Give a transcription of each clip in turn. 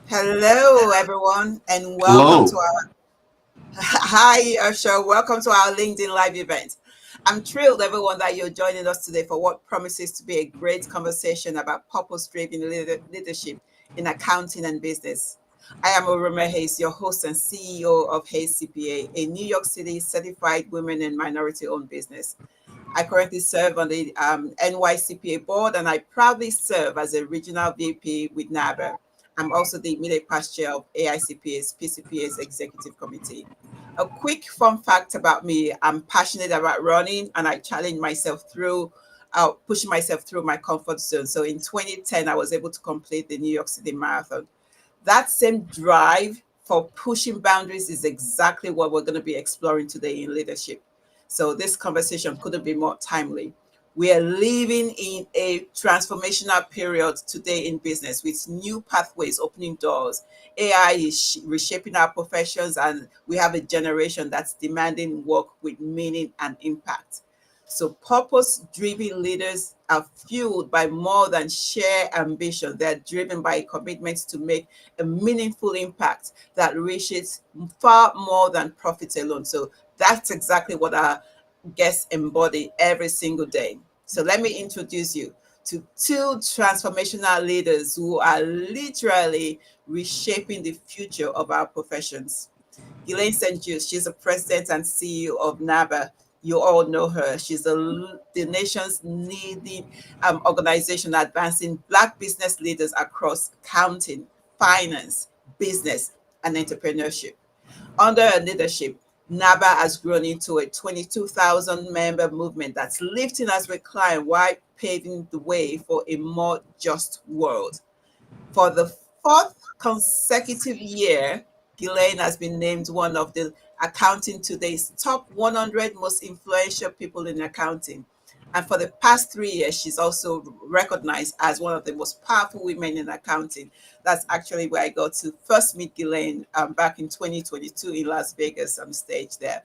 Hello, everyone, and welcome to Hello. our hi, Herschel. Welcome to our LinkedIn Live event. I'm thrilled, everyone, that you're joining us today for what promises to be a great conversation about purpose-driven leadership in accounting and business. I am Oroma Hayes, your host and CEO of Hayes CPA, a New York City certified women and minority-owned business. I currently serve on the NYCPA board, and I proudly serve as a regional VP with NABA. I'm also the immediate past chair of AICPA's PCPA's executive committee. A quick fun fact about me: I'm passionate about running, and I challenge myself through, pushing myself through my comfort zone. So in 2010, I was able to complete the New York City Marathon. That same drive for pushing boundaries is exactly what we're going to be exploring today in leadership. So this conversation couldn't be more timely. We are living in a transformational period today in business with new pathways opening doors. AI is reshaping our professions, and we have a generation that's demanding work with meaning and impact. So, purpose driven leaders are fueled by more than sheer ambition. They're driven by a commitment to make a meaningful impact that reaches far more than profit alone. So, that's exactly what our guests embody every single day. So, let me introduce you to two transformational leaders who are literally reshaping the future of our professions. Guylaine Saint Juste, she's the president and CEO of NABA. You all know her. She's the nation's leading organization advancing Black business leaders across accounting, finance, business, and entrepreneurship. Under her leadership, NABA has grown into a 22,000 member movement that's lifting as we climb while paving the way for a more just world. For the fourth consecutive year, Guylaine has been named one of the Accounting Today's top 100 most influential people in accounting. And for the past 3 years, she's also recognized as one of the most powerful women in accounting. That's actually where I got to first meet Guylaine back in 2022 in Las Vegas on stage there.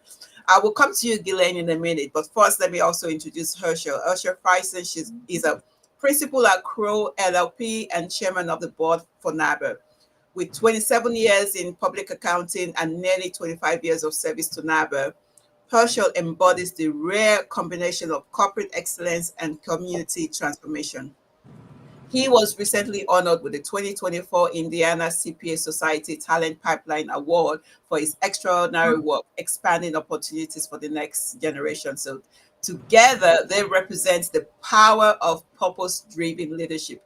I will come to you, Guylaine, in a minute. But first, let me also introduce Herschel. Herschel Frierson, is a principal at Crowe LLP and chairman of the board for NABA. With 27 years in public accounting and nearly 25 years of service to NABA, Herschel embodies the rare combination of corporate excellence and community transformation. He was recently honored with the 2024 Indiana CPA Society Talent Pipeline Award for his extraordinary work expanding opportunities for the next generation. So, together, they represent the power of purpose driven leadership,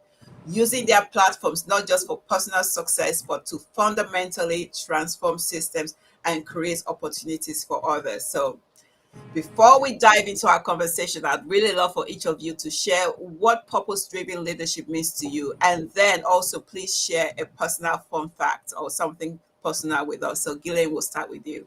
using their platforms not just for personal success, but to fundamentally transform systems and create opportunities for others. So, before we dive into our conversation, I'd really love for each of you to share what purpose driven leadership means to you. And then also, please share a personal fun fact or something personal with us. So, Gillian, we'll start with you.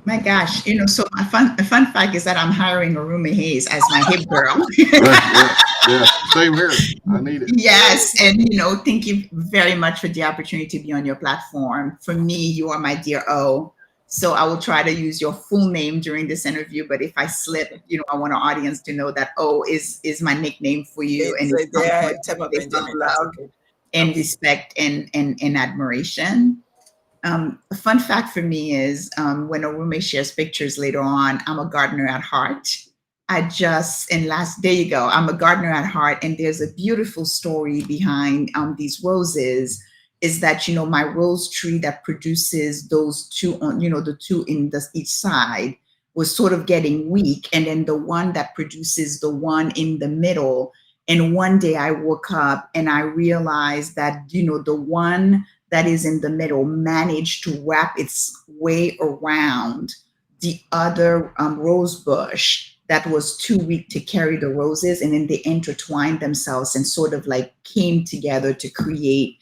My gosh, so a fun fact is that I'm hiring Aruma Hayes as my hip girl. Yeah, yeah. Same here. I need it. Yes, and thank you very much for the opportunity to be on your platform. For me, you are my dear O. So I will try to use your full name during this interview, but if I slip, I want our audience to know that O is my nickname for you, and It's it's a come from a their term of place of endearment. That's love okay. and Okay. respect and admiration. A fun fact for me is when a roommate shares pictures later on, I'm a gardener at heart. There you go. I'm a gardener at heart. And there's a beautiful story behind these roses is that, my rose tree that produces those two on, the two in each side was sort of getting weak. And then the one that produces the one in the middle. And one day I woke up and I realized that, the one that is in the middle managed to wrap its way around the other rose bush that was too weak to carry the roses. And then they intertwined themselves and sort of like came together to create,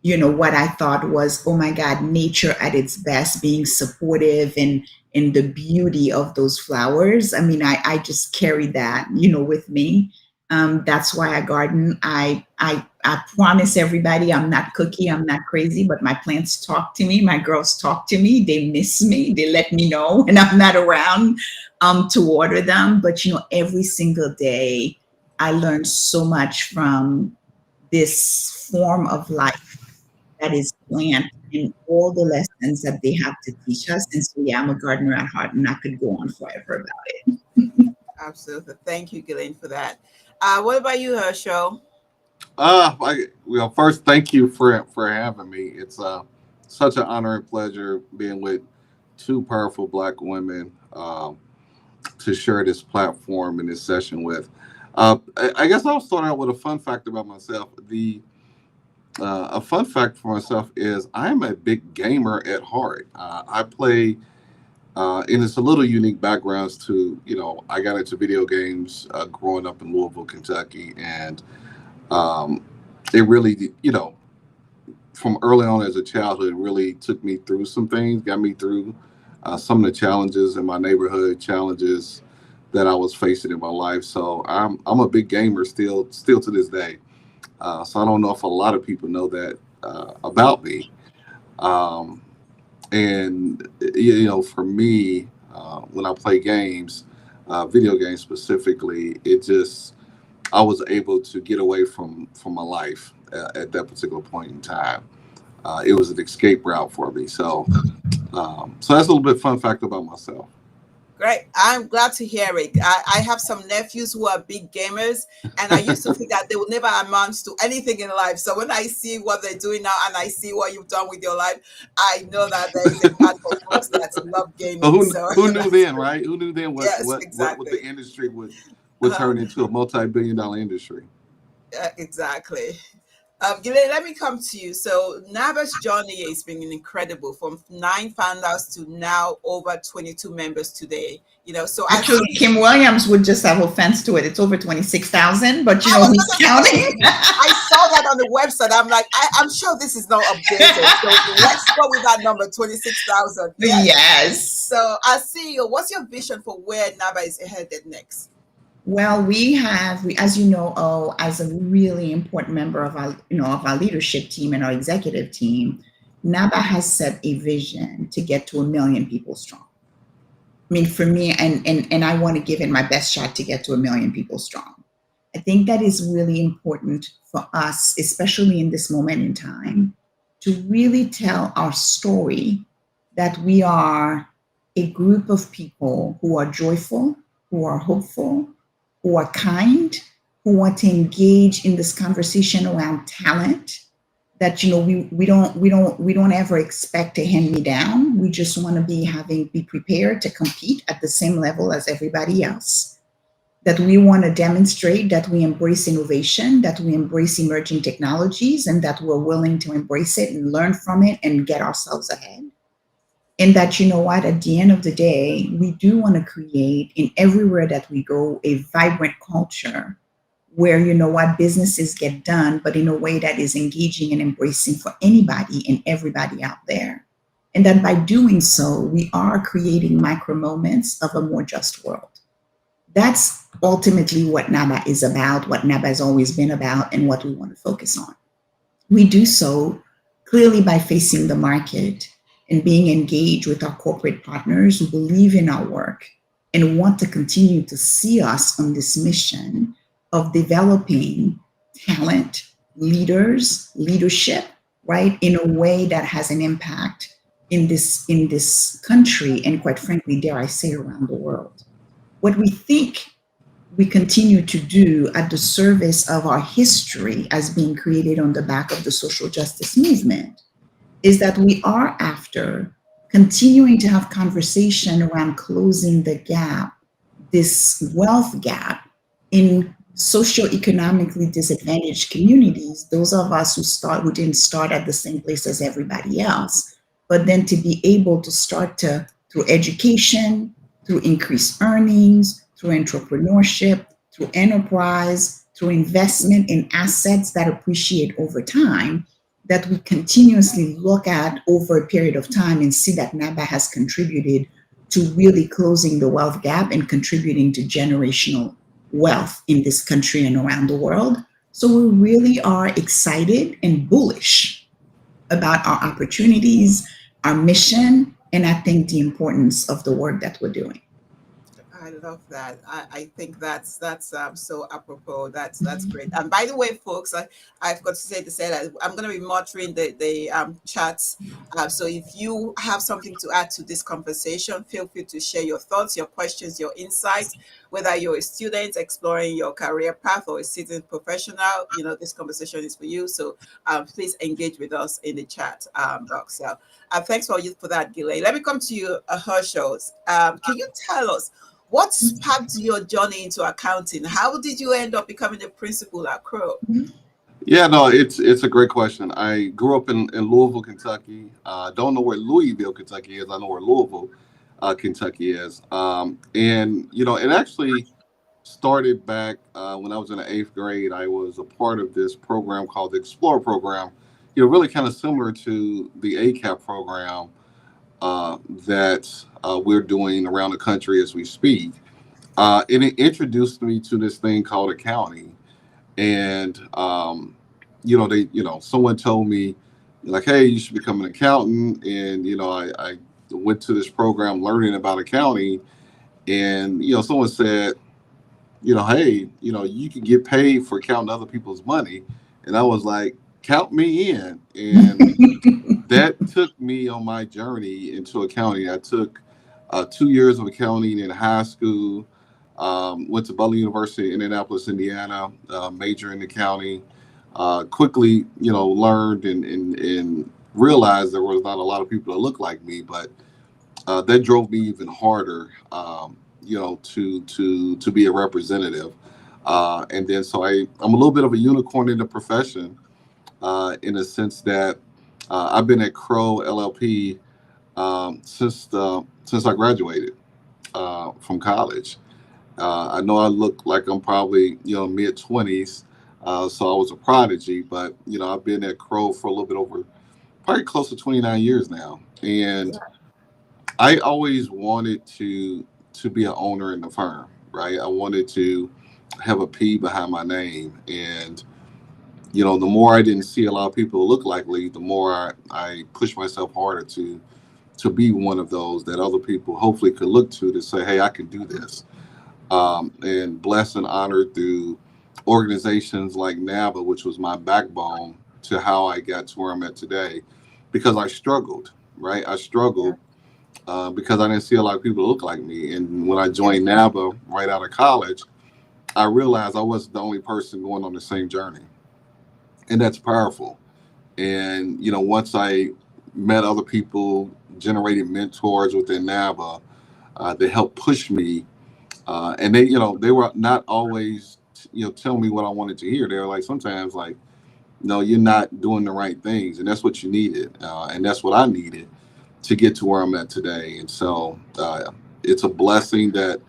what I thought was, oh my God, nature at its best, being supportive and in the beauty of those flowers. I mean, I just carry that, with me. That's why I garden. I promise everybody I'm not cookie, I'm not crazy, but my plants talk to me. My girls talk to me. They miss me. They let me know when I'm not around to water them. But every single day I learn so much from this form of life that is plant in all the lessons that they have to teach us. And so, yeah, I'm a gardener at heart, and I could go on forever about it. Absolutely. Thank you, Guylaine, for that. What about you, Herschel? Well, first, thank you for having me. It's such an honor and pleasure being with two powerful Black women to share this platform and this session with. I guess I'll start out with a fun fact about myself. A fun fact for myself is I'm a big gamer at heart. I play, and it's a little unique backgrounds to, I got into video games growing up in Louisville, Kentucky, and um, it really, from early on as a childhood, really took me through some things, got me through some of the challenges in my neighborhood, challenges that I was facing in my life. So I'm a big gamer still to this day. So I don't know if a lot of people know that about me. Um, and for me, when I play games, video games specifically, it just I was able to get away from my life at that particular point in time. It was an escape route for me. So that's a little bit fun fact about myself. Great. I'm glad to hear it. I have some nephews who are big gamers, and I used to think that they would never amount to anything in life. So when I see what they're doing now and I see what you've done with your life, I know that there is a part of folks that love But gaming. who So who knew that's then, great. right? Who knew then Yes, what the exactly. industry would Uh, turn into a multi-billion-dollar industry? exactly. Guylaine, let me come to you. So NABA's journey has been incredible, from 9 founders to now over 22 members today. So I Actually, see. Kim Williams would just have offense to it. It's over 26,000, but I was who's going to say, counting? I saw that on the website. I'm like, I'm sure this is not updated. So let's go with that number, 26,000. Yes. Yes. So as CEO, what's your vision for where NABA is headed next? Well, as you know, as a really important member of our leadership team and our executive team, NABA has set a vision to get to 1 million people strong. I mean, for me, and I want to give it my best shot to get to 1 million people strong. I think that is really important for us, especially in this moment in time, to really tell our story that we are a group of people who are joyful, who are hopeful, who are kind, who want to engage in this conversation around talent. That we don't ever expect to hand me down. We just want to be prepared to compete at the same level as everybody else. That we want to demonstrate that we embrace innovation, that we embrace emerging technologies, and that we're willing to embrace it and learn from it and get ourselves ahead. And that, at the end of the day, we do want to create in everywhere that we go a vibrant culture where, businesses get done, but in a way that is engaging and embracing for anybody and everybody out there. And that by doing so, we are creating micro moments of a more just world. That's ultimately what NABA is about, what NABA has always been about, and what we want to focus on. We do so clearly by facing the market and being engaged with our corporate partners who believe in our work and want to continue to see us on this mission of developing talent, leaders, leadership, right, in a way that has an impact in this country and, quite frankly, dare I say, around the world. What we think we continue to do at the service of our history as being created on the back of the social justice movement is that we are after continuing to have conversation around closing the gap, this wealth gap in socioeconomically disadvantaged communities, those of us who didn't start at the same place as everybody else, but then to be able to start to, through education, through increased earnings, through entrepreneurship, through enterprise, through investment in assets that appreciate over time, that we continuously look at over a period of time and see that NABA has contributed to really closing the wealth gap and contributing to generational wealth in this country and around the world. So we really are excited and bullish about our opportunities, our mission, and I think the importance of the work that we're doing. I love that. I think that's so apropos. That's great. And by the way, folks, I've got to say that I'm going to be monitoring the chats. So if you have something to add to this conversation, feel free to share your thoughts, your questions, your insights. Whether you're a student exploring your career path or a seasoned professional, this conversation is for you. So please engage with us in the chat box. So thanks for that, Guylaine. Let me come to you, Herschel. Can you tell us what sparked your journey into accounting? How did you end up becoming a principal at Crowe? Yeah, no, it's a great question. I grew up in Louisville, Kentucky. Don't know where Louisville, Kentucky is. I know where Louisville, Kentucky is. And it actually started back when I was in the eighth grade. I was a part of this program called the Explorer program. Really kind of similar to the ACAP program that we're doing around the country as we speak. And it introduced me to this thing called accounting. And someone told me, like, hey, you should become an accountant. And I went to this program learning about accounting, and someone said, hey, you can get paid for counting other people's money. And I was like, count me in. And that took me on my journey into accounting. I took 2 years of accounting in high school. Went to Butler University in Indianapolis, Indiana, major in accounting. Quickly, learned and realized there was not a lot of people that looked like me, but that drove me even harder, to be a representative. And then so I'm a little bit of a unicorn in the profession, in a sense that I've been at Crowe LLP since I graduated from college. I know I look like I'm probably mid 20s, so I was a prodigy. But I've been at Crowe for a little bit over, probably close to 29 years now, and I always wanted to be an owner in the firm, right? I wanted to have a P behind my name, and the more I didn't see a lot of people who look like me, the more I pushed myself harder to be one of those that other people hopefully could look to say, hey, I can do this. And blessed and honored through organizations like NABA, which was my backbone to how I got to where I'm at today, because I struggled, right? I struggled because I didn't see a lot of people who look like me. And when I joined NABA right out of college, I realized I wasn't the only person going on the same journey. And that's powerful. And, once I met other people, generated mentors within NABA, they helped push me. And they were not always, telling me what I wanted to hear. They were like, sometimes like, no, you're not doing the right things. And that's what you needed. And that's what I needed to get to where I'm at today. And so it's a blessing that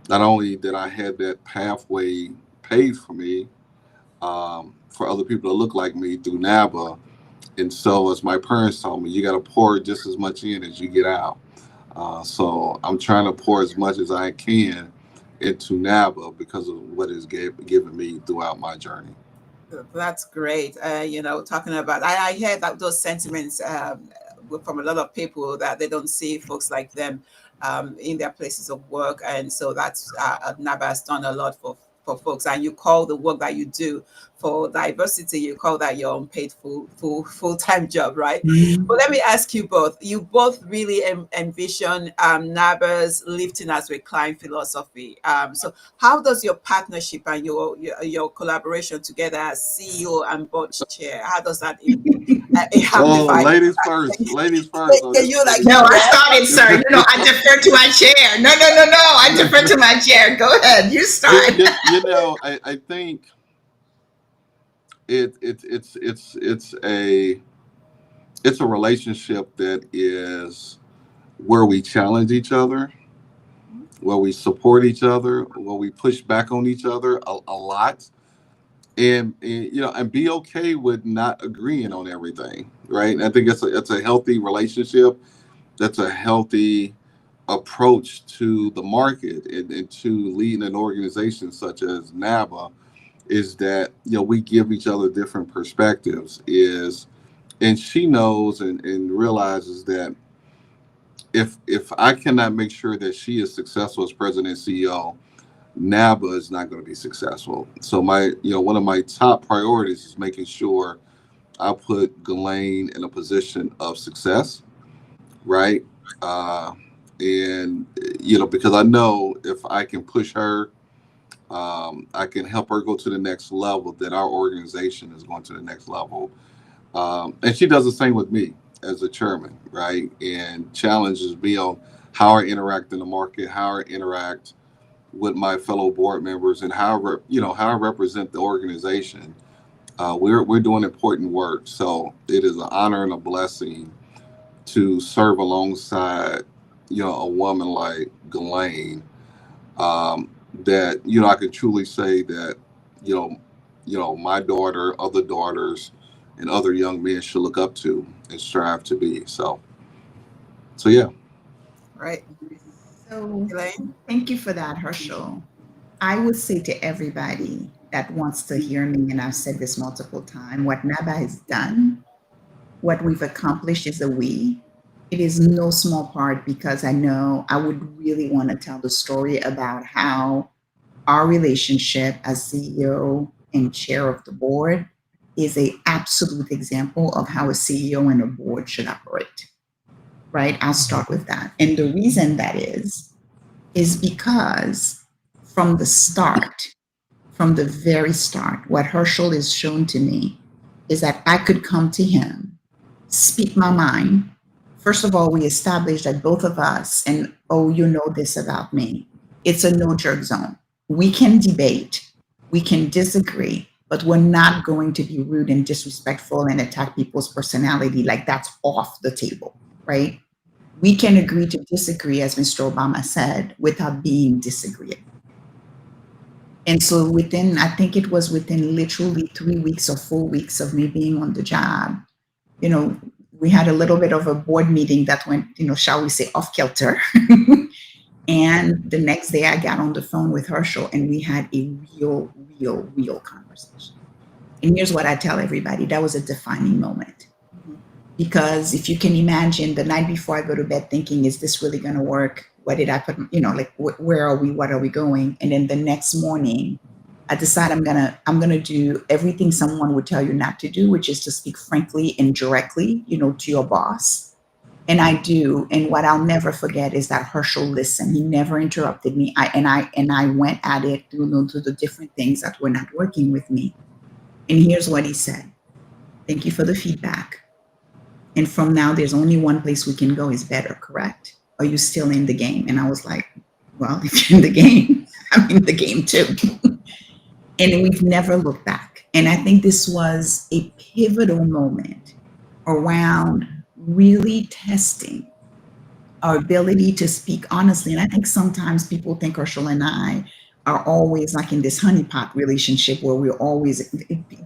not only did I had that pathway paved for me, for other people to look like me through NABA. And so, as my parents told me, you got to pour just as much in as you get out. So I'm trying to pour as much as I can into NABA because of what it's given me throughout my journey. That's great. Talking about, I hear that those sentiments from a lot of people that they don't see folks like them in their places of work, and so that's NABA has done a lot for folks. And you call the work that you do for diversity, you call that your unpaid full-time job, right? But let me ask you both. You both really envision NABA's lifting as we climb philosophy. So how does your partnership and your collaboration together as CEO and board chair, how does that amplify? Ladies first. Ladies first. Can you like? No, I started, sir. I defer to my chair. No. I defer to my chair. Go ahead. You start. I think it's a relationship that is where we challenge each other, where we support each other, where we push back on each other a lot, and be okay with not agreeing on everything, right? And I think it's a healthy relationship. That's a healthy approach to the market and to leading an organization such as NABA, is that we give each other different perspectives. And she knows and realizes that if I cannot make sure that she is successful as president and CEO, NABA is not going to be successful. So one of my top priorities is making sure I put Guylaine in a position of success, right? Uh, and because I know if I can push her, I can help her go to the next level, that our organization is going to the next level. And she does the same with me as a chairman, right? And challenges me on how I interact in the market, how I interact with my fellow board members, and how I represent the organization. We're doing important work, so it is an honor and a blessing to serve alongside a woman like Guylaine, that I can truly say that my daughter, other daughters, and other young men should look up to and strive to be. So yeah. Right. So Guylaine? thank you for that, Herschel. I would say to everybody that wants to hear me, and I've said this multiple times, what NABA has done, what we've accomplished is a we. It is no small part because I know I would really want to tell the story about how our relationship as CEO and chair of the board is a absolute example of how a CEO and a board should operate, right? I'll start with that. And the reason that is because from the start, from the very start, what Herschel has shown to me is that I could come to him, speak my mind. First of all, we established that both of us, and you know this about me, it's a no jerk zone. We can debate, we can disagree, but we're not going to be rude and disrespectful and attack people's personality. Like, that's off the table, right? We can agree to disagree, as Mr. Obama said, without being disagreeable. And so I think it was within literally 3 weeks or 4 weeks of me being on the job, we had a little bit of a board meeting that went, shall we say, off kilter. And the next day I got on the phone with Herschel and we had a real conversation. And here's what I tell everybody, that was a defining moment. Because if you can imagine, the night before I go to bed thinking, is this really going to work? What did I put, where are we? What are we going? And then the next morning, I decide I'm gonna do everything someone would tell you not to do, which is to speak frankly and directly, to your boss. And I do. And what I'll never forget is that Herschel listened. He never interrupted me. I went at it to the different things that were not working with me. And here's what he said: "Thank you for the feedback. And from now, there's only one place we can go, is better, correct? Are you still in the game?" And I was like, well, if you're in the game, I'm in the game too. And we've never looked back. And I think this was a pivotal moment around really testing our ability to speak honestly. And I think sometimes people think Herschel and I are always like in this honeypot relationship where we're always,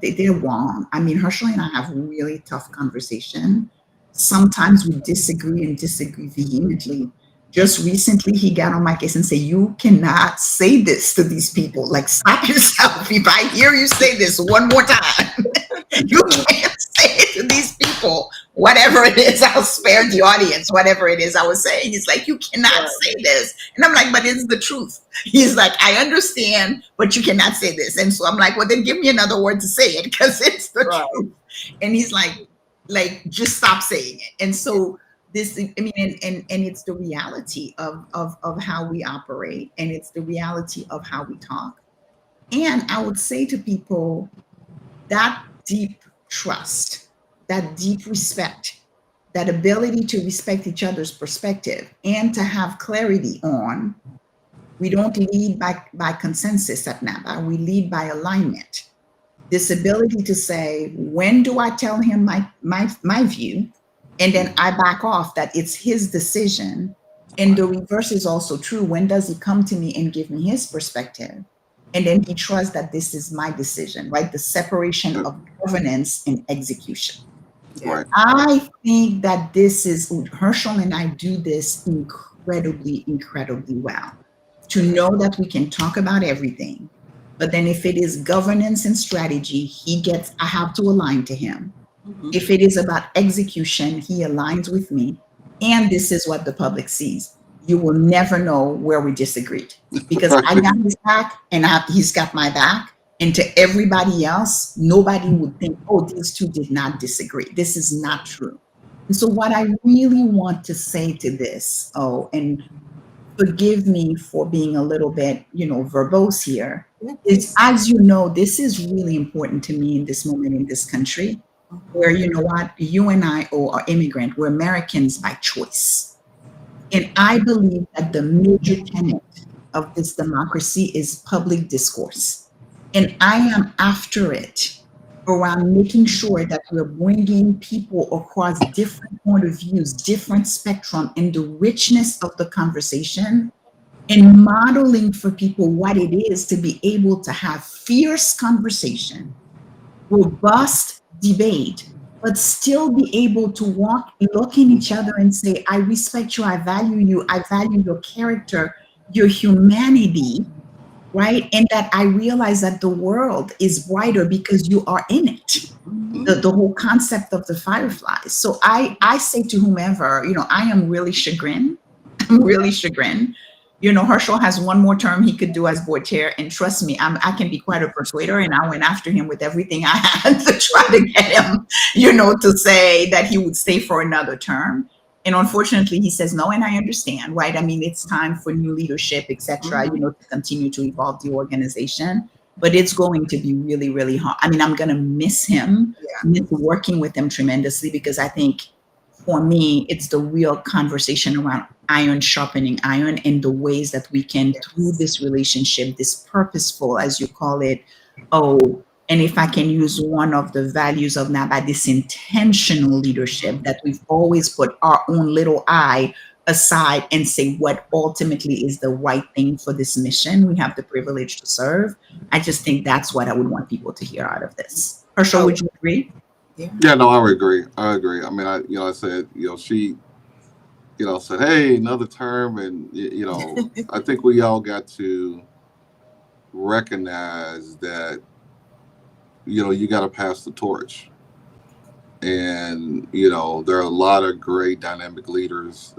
they're wrong. I mean, Herschel and I have really tough conversation. Sometimes we disagree and disagree vehemently. Just recently, he got on my case and said, "You cannot say this to these people. Like, stop yourself. If I hear you say this one more time, you can't say it to these people. Whatever it is, I'll spare the audience. Whatever it is I was saying." He's like, "You cannot say this." And I'm like, "But it's the truth." He's like, "I understand, but you cannot say this." And so I'm like, "Well, then give me another word to say it, because it's the truth." And he's like, just stop saying it. And so this, I mean, and it's the reality of how we operate, and it's the reality of how we talk. And I would say to people, that deep trust, that deep respect, that ability to respect each other's perspective and to have clarity on, we don't lead by consensus at NABA, we lead by alignment. This ability to say, when do I tell him my view? And then I back off, that it's his decision. And the reverse is also true. When does he come to me and give me his perspective? And then he trusts that this is my decision, right? The separation of governance and execution. Right. I think that this is, Herschel and I do this incredibly well. To know that we can talk about everything, but then if it is governance and strategy, I have to align to him. If it is about execution, he aligns with me. And this is what the public sees. You will never know where we disagreed because I Right. got his back and he's got my back. And to everybody else, nobody would think, oh, these two did not disagree. This is not true. And so, what I really want to say to this, and forgive me for being a little bit, verbose here, Yeah, is please. as you know, this is really important to me in this moment in this country, where you know what, you and I are immigrant, we're Americans by choice. And I believe that the major tenet of this democracy is public discourse. And I am after it around making sure that we're bringing people across different point of views, different spectrum, and the richness of the conversation and modeling for people what it is to be able to have fierce conversation, robust debate, but still be able to look in each other and say, I respect you, I value your character, your humanity, right? And that I realize that the world is brighter because you are in it. The whole concept of the fireflies. So I say to whomever, I am really chagrined. I'm really chagrined. Herschel has one more term he could do as board chair, and trust me, I can be quite a persuader, and I went after him with everything I had to try to get him, to say that he would stay for another term. And unfortunately, he says no, and I understand, right? I mean, it's time for new leadership, etc. To continue to evolve the organization, but it's going to be really, really hard. I mean, I'm going to miss him, Yeah. miss working with him tremendously, because I think for me, it's the real conversation around iron sharpening iron and the ways that we can, through Yes. this relationship, this purposeful, as you call it, and if I can use one of the values of NABA, this intentional leadership that we've always put our own little I aside and say what ultimately is the right thing for this mission we have the privilege to serve. I just think that's what I would want people to hear out of this. Herschel, Oh, would you agree? yeah. Yeah, no, I would agree. I agree. I mean, I said, she, said, hey, another term. And, I think we all got to recognize that, you got to pass the torch. And, there are a lot of great dynamic leaders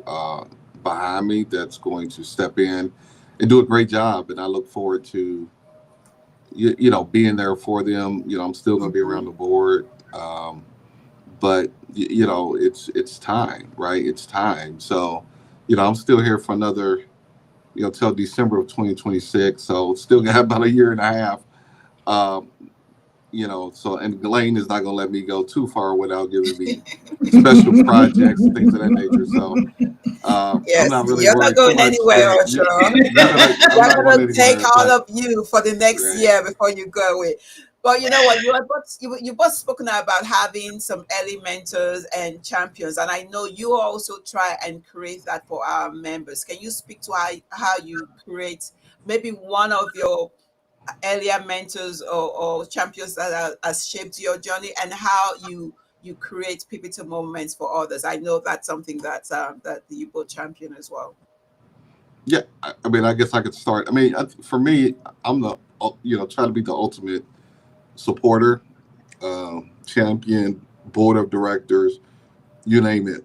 behind me that's going to step in and do a great job. And I look forward to, being there for them. I'm still going to be around the board. But it's time, right? It's time. So, I'm still here for another, till December of 2026. So still got about a year and a half. Um, so, and Guylaine is not going to let me go too far without giving me special projects, things of that nature. So, I'm Yes, not really you're not worried too going much. anywhere, Yeah, sure. I'm They're not going gonna take anywhere. all But of you for the next right, year before you go away. But you know what? You both spoken about having some early mentors and champions, and I know you also try and create that for our members. Can you speak to how you create maybe one of your earlier mentors or champions that has shaped your journey, and how you create pivotal moments for others? I know that's something that you both champion as well. yeah. I mean, I guess I could start. I mean, for me, I'm the try to be the ultimate supporter, champion, board of directors, you name it.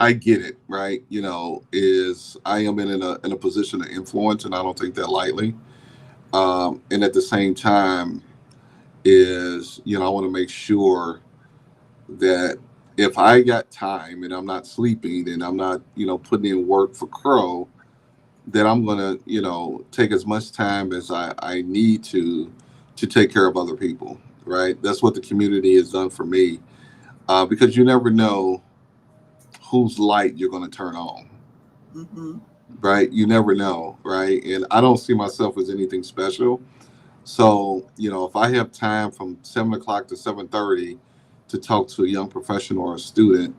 I get it, right? Is I am in a position of influence, and I don't take that lightly. And at the same time, is I want to make sure that if I got time and I'm not sleeping and I'm not putting in work for Crowe, that I'm gonna take as much time as I need to take care of other people. Right? That's what the community has done for me. Because you never know whose light you're going to turn on, Mm-hmm. right? You never know, right? And I don't see myself as anything special. So, if I have time from 7 o'clock to 7:30 to talk to a young professional or a student,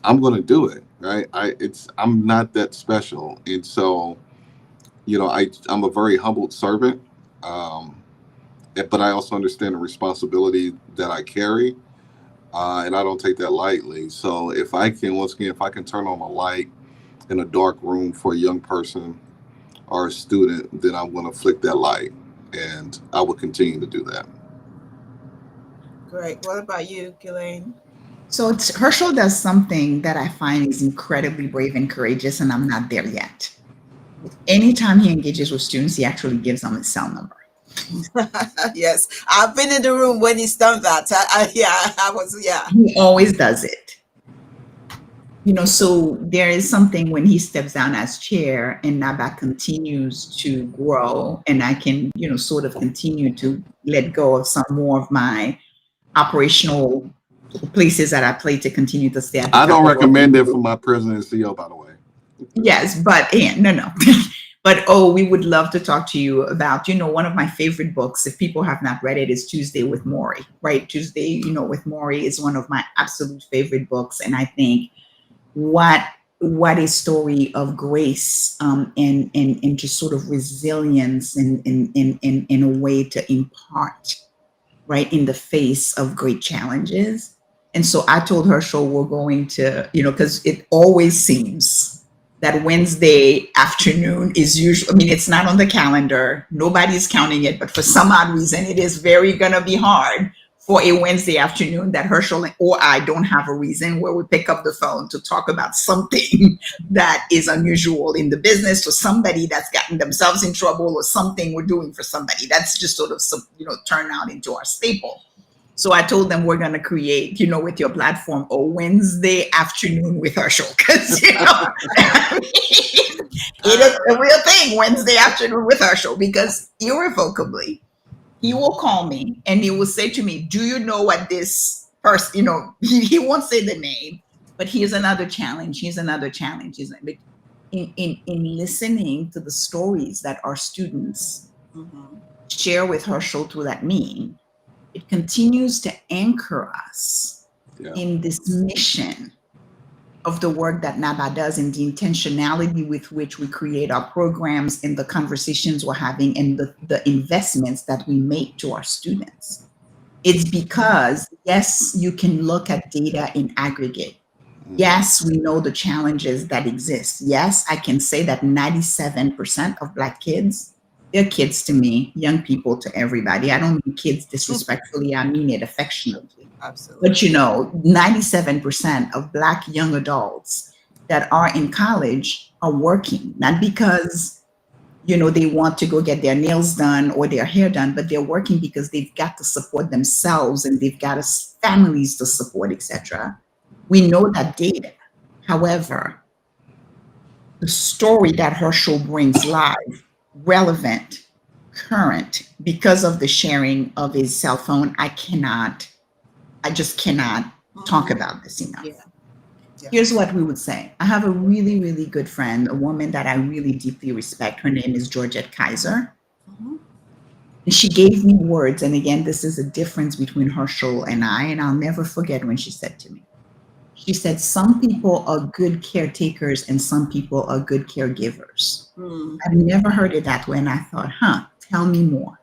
I'm going to do it, right? I'm not that special, and so I'm a very humbled servant, um, but I also understand the responsibility that I carry, and I don't take that lightly. So if I can, once again, if I can turn on a light in a dark room for a young person or a student, then I'm going to flick that light, and I will continue to do that. Great. What about you, Ghislaine? So Herschel does something that I find is incredibly brave and courageous, and I'm not there yet. Anytime he engages with students, he actually gives them his cell number. Yes, I've been in the room when he's done that. Yeah. He always does it. So there is something when he steps down as chair and NABA continues to grow, and I can, sort of continue to let go of some more of my operational places that I play to continue to stay at the I don't top of recommend it for my president and CEO, by the way. Yes, but no. But we would love to talk to you about, one of my favorite books, if people have not read it, is Tuesday with Morrie, right? Tuesday, with Morrie is one of my absolute favorite books. And I think what a story of grace and just sort of resilience in a way to impart, right, in the face of great challenges. And so I told Herschel we're going to, because it always seems that Wednesday afternoon is usually, I mean, it's not on the calendar. Nobody's counting it, but for some odd reason, it is very going to be hard for a Wednesday afternoon that Herschel or I don't have a reason where we pick up the phone to talk about something that is unusual in the business, or somebody that's gotten themselves in trouble, or something we're doing for somebody. That's just sort of, turn out into our staple. So I told them we're going to create, with your platform, a Wednesday afternoon with Herschel, because, it is a real thing, Wednesday afternoon with Herschel, because irrevocably, he will call me and he will say to me, do you know what this person, he won't say the name, but here's another challenge. Here's another challenge. In listening to the stories that our students share with Herschel through that mean, it continues to anchor us in this mission of the work that NABA does, and the intentionality with which we create our programs, and the conversations we're having, and the investments that we make to our students. It's because, yes, you can look at data in aggregate. Yes, we know the challenges that exist. Yes, I can say that 97% of Black kids, they're kids to me, young people to everybody. I don't mean kids disrespectfully, I mean it affectionately. Absolutely. But 97% of Black young adults that are in college are working, not because, they want to go get their nails done or their hair done, but they're working because they've got to support themselves, and they've got families to support, etc. We know that data. However, the story that Herschel brings live, relevant, current, because of the sharing of his cell phone, I just cannot talk about this enough. Here's what we would say. I have a really, really good friend, a woman that I really deeply respect. Her name is Georgette Kaiser. And she gave me words. And again, this is a difference between Herschel and I, and I'll never forget when she said to me, she said, some people are good caretakers and some people are good caregivers. I've never heard it that way. And I thought, tell me more.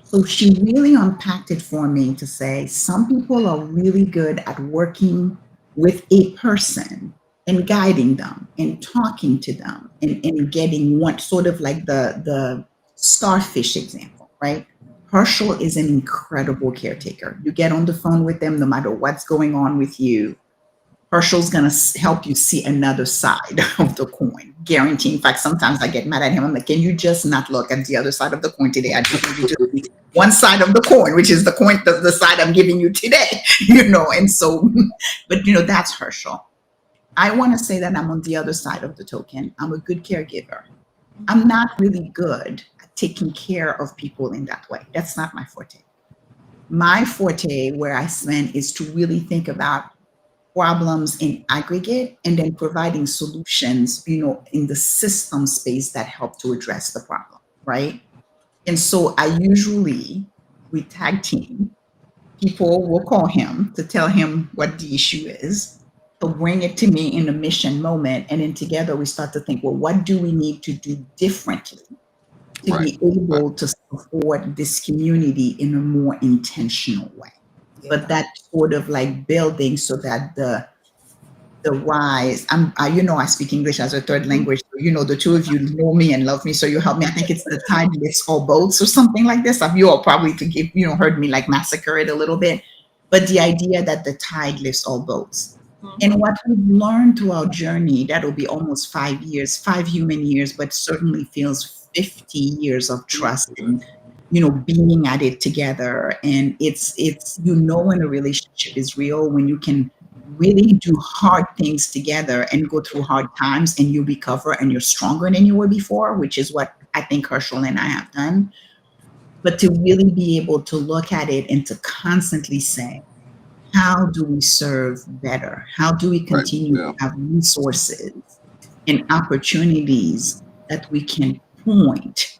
So she really unpacked it for me to say, some people are really good at working with a person and guiding them and talking to them and getting one, sort of like the starfish example, right? Herschel is an incredible caretaker. You get on the phone with them, no matter what's going on with you, Herschel's going to help you see another side of the coin, guaranteeing. In fact, sometimes I get mad at him. I'm like, can you just not look at the other side of the coin today? I just need you to see one side of the coin, which is the coin, the side I'm giving you today, and so, but that's Herschel. I want to say that I'm on the other side of the token. I'm a good caregiver. I'm not really good at taking care of people in that way. That's not my forte. My forte, where I spend, is to really think about problems in aggregate and then providing solutions, in the system space that help to address the problem, right? And so we tag team. People will call him to tell him what the issue is. He'll bring it to me in a mission moment. And then together we start to think, well, what do we need to do differently to be able to support this community in a more intentional way? But that sort of like building so that the rise, I speak English as a third language. So, the two of you know me and love me. So you help me. I think it's the tide lifts all boats or something like this. You all probably heard me like massacre it a little bit. but the idea that the tide lifts all boats. And Mhm. what we've learned through our journey, that'll be almost 5 years, 5 human years, but certainly feels 50 years of trust and being at it together. And it's when a relationship is real, when you can really do hard things together and go through hard times and you recover and you're stronger than you were before, which is what I think Herschel and I have done. But to really be able to look at it and to constantly say, how do we serve better? How do we Right. continue to Yeah. have resources and opportunities that we can point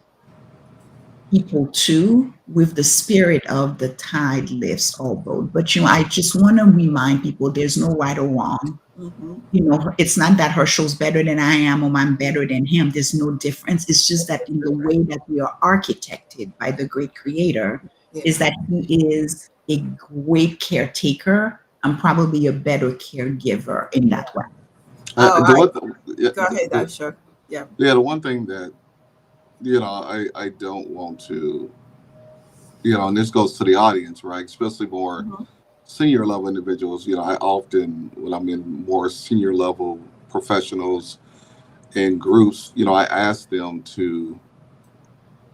people to with the spirit of the tide lifts all boats? But I just want to remind people there's no right or wrong. Mhm. It's not that Herschel's better than I am or I'm better than him. There's no difference. It's just that in the way that we are architected by the great creator, is Yes. that he is a great caretaker. I'm probably a better caregiver in Yeah. that way. Oh, The one, yeah, go ahead, Asha. Yeah. yeah, the one thing that I don't want to, and this goes to the audience, right? Especially more Mhm. senior level individuals. I often, when I'm in more senior level professionals in groups, I ask them to,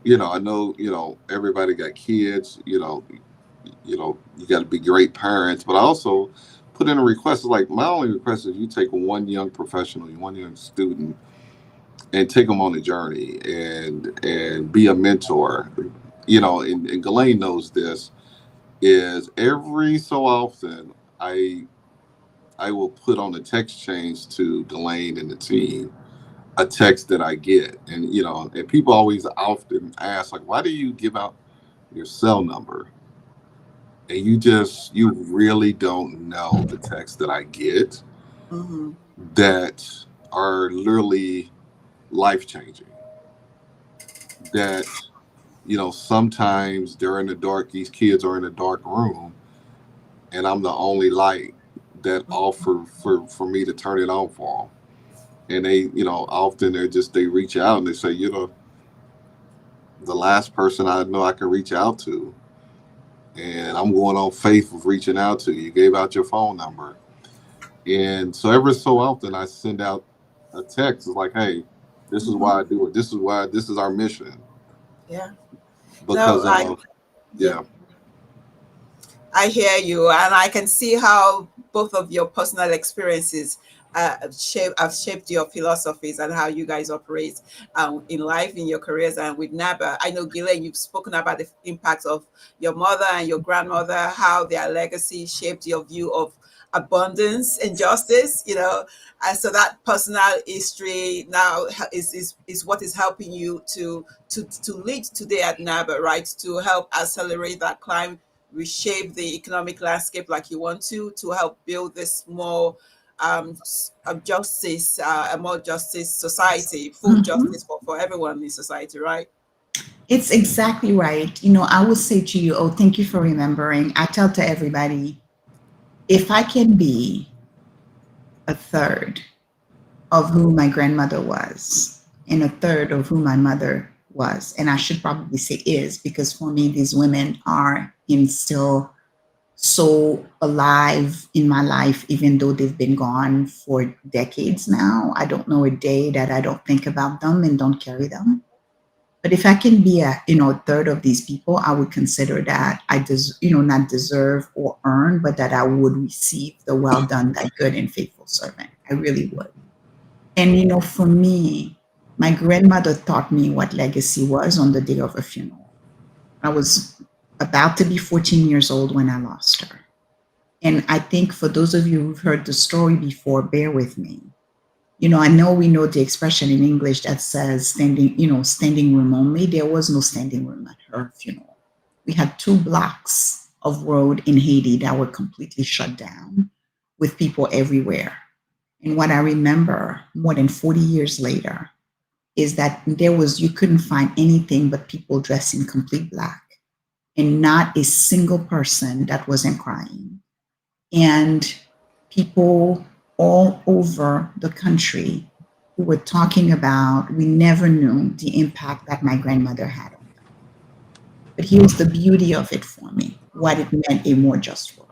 I know, everybody got kids, you got to be great parents, but I also put in a request. Like, my only request is you take one young professional, one young student, and take them on a journey and be a mentor. And Ghislaine knows this. Is every so often I will put on the text change to Ghislaine and the team a text that I get, and people always often ask, like, why do you give out your cell number? And you really don't know the texts that I get Mhm. that are literally life changing. That sometimes they're in the dark. These kids are in a dark room, and I'm the only light that offer for me to turn it on for them. And they, often they reach out and they say, the last person I know I can reach out to, and I'm going on faith of reaching out to you. You gave out your phone number. And so every so often I send out a text. It's like, hey, this is Mhm. why I do it. This is our mission. Yeah. No, Because yeah. yeah. I hear you, and I can see how both of your personal experiences have shaped your philosophies and how you guys operate in life, in your careers, and with NABA. I know, Guylaine, you've spoken about the impact of your mother and your grandmother, how their legacy shaped your view of abundance and justice. And so that personal history now is what is helping you to lead today at NABA, right? To help accelerate that climb, reshape the economic landscape like you want to help build this more justice, a more justice society, full Mhm. justice for everyone in society, right? It's exactly right. I will say to you, oh, thank you for remembering. I tell to everybody, if I can be a third of who my grandmother was and a third of who my mother was, and I should probably say is, because for me, these women are in still so alive in my life, even though they've been gone for decades now. I don't know a day that I don't think about them and don't carry them. But if I can be a third of these people, I would consider that I not deserve or earn, but that I would receive the well done, that good and faithful servant. I really would. And for me, my grandmother taught me what legacy was on the day of a funeral. I was about to be 14 years old when I lost her. And I think for those of you who've heard the story before, bear with me. I know we know the expression in English that says standing room only. There was no standing room at her funeral. We had 2 blocks of road in Haiti that were completely shut down with people everywhere. And what I remember more than 40 years later is that you couldn't find anything but people dressed in complete black and not a single person that wasn't crying. And people all over the country who were talking about, we never knew the impact that my grandmother had on them. But here's the beauty of it for me, what it meant: a more just world.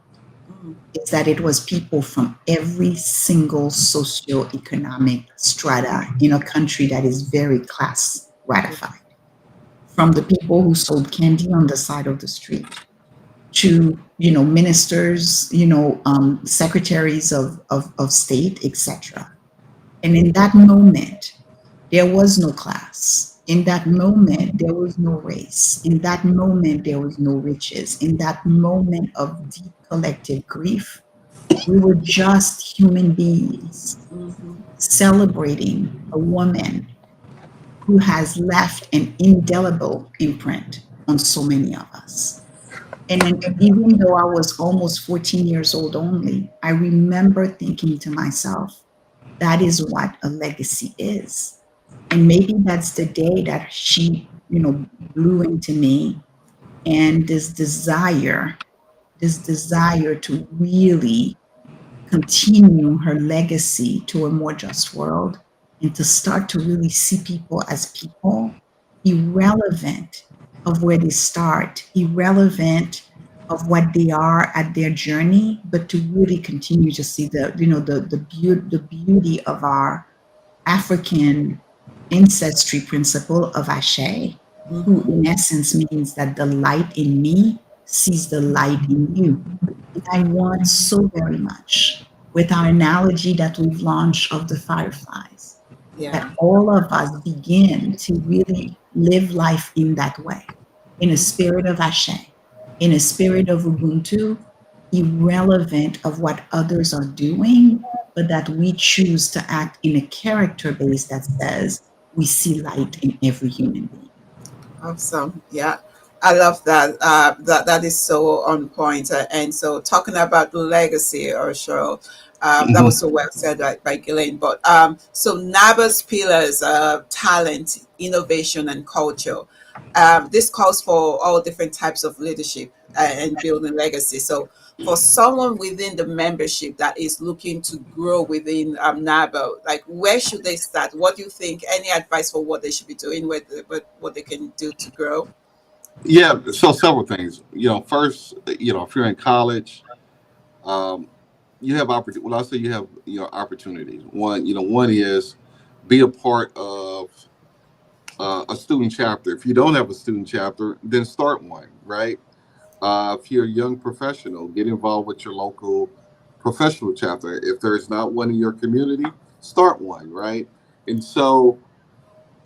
is that it was people from every single socioeconomic strata in a country that is very class ratified. From the people who sold candy on the side of the street to, ministers, secretaries of state, etc. And in that moment, there was no class. In that moment, there was no race. In that moment, there was no riches. In that moment of deep collective grief, we were just human beings celebrating a woman who has left an indelible imprint on so many of us. And then, even though I was almost 14 years old only, I remember thinking to myself, that is what a legacy is. And maybe that's the day that she, blew into me, and this desire to really continue her legacy to a more just world, and to start to really see people as people, irrelevant of where they start, irrelevant of what they are at their journey, but to really continue to see the beauty of our African ancestry principle of Ashe, who in essence means that the light in me sees the light in you. And I want so very much, with our analogy that we've launched of the fireflies, Yeah. that all of us begin to really live life in that way, in a spirit of Ashe, in a spirit of Ubuntu, irrelevant of what others are doing, but that we choose to act in a character base that says we see light in every human being. Awesome. Yeah. I love that. That is so on point. And so talking about legacy, or show, that was so well said by Guylaine. But so NABA's pillars: talent, innovation, and culture. This calls for all different types of leadership and building legacy. So for someone within the membership that is looking to grow within NABA, like, where should they start? What do you think? Any advice for what they should be doing, what they can do to grow? Yeah, so several things. First, if you're in college, um, you have opportunity. Well, I say you have opportunities. One is be a part of a student chapter. If you don't have a student chapter, then start one. Right. If you're a young professional, get involved with your local professional chapter. If there's not one in your community, start one. Right. And so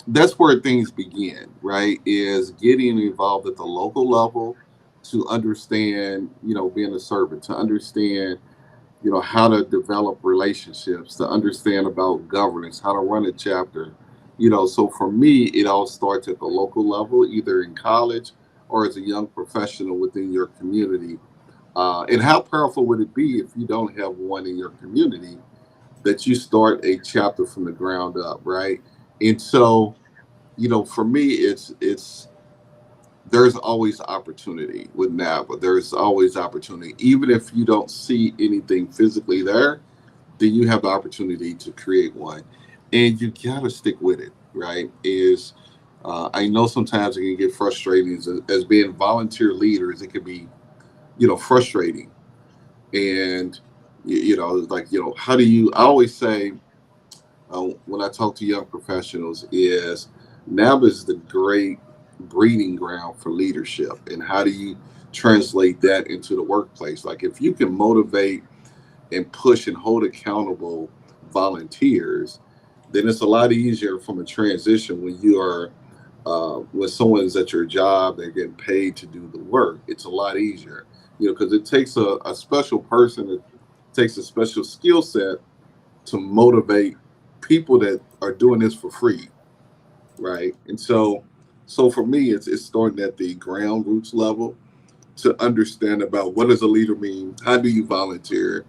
that's where things begin, right? Is getting involved at the local level to understand, being a servant, to understand, how to develop relationships, to understand about governance, how to run a chapter. So for me, it all starts at the local level, either in college or as a young professional within your community. And how powerful would it be if you don't have one in your community, that you start a chapter from the ground up, right? And so, for me, it's there's always opportunity with NABA. There's always opportunity, even if you don't see anything physically there. Then you have the opportunity to create one, and you gotta stick with it. Right? Is I know sometimes it can get frustrating as being volunteer leaders. It can be frustrating, and like how do you? I always say when I talk to young professionals is NABA is the great breeding ground for leadership. And how do you translate that into the workplace? Like if you can motivate and push and hold accountable volunteers, then it's a lot easier from a transition when you are when someone's at your job, they're getting paid to do the work. It's a lot easier, because it takes a special person, it takes a special skill set to motivate people that are doing this for free, right? And so for me, it's starting at the ground roots level to understand about what does a leader mean, how do you volunteer,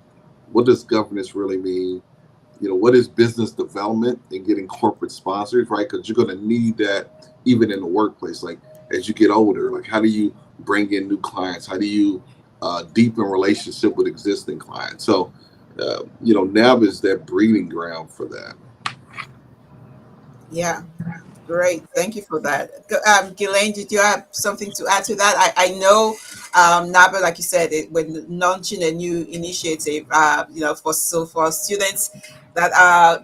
what does governance really mean, what is business development and getting corporate sponsors, right? Because you're going to need that even in the workplace. Like as you get older, like how do you bring in new clients? How do you deepen relationship with existing clients? So NAB is that breeding ground for that. Yeah. Great, thank you for that. Guylaine, did you have something to add to that? I know NABA, like you said, when launching a new initiative, for students that are,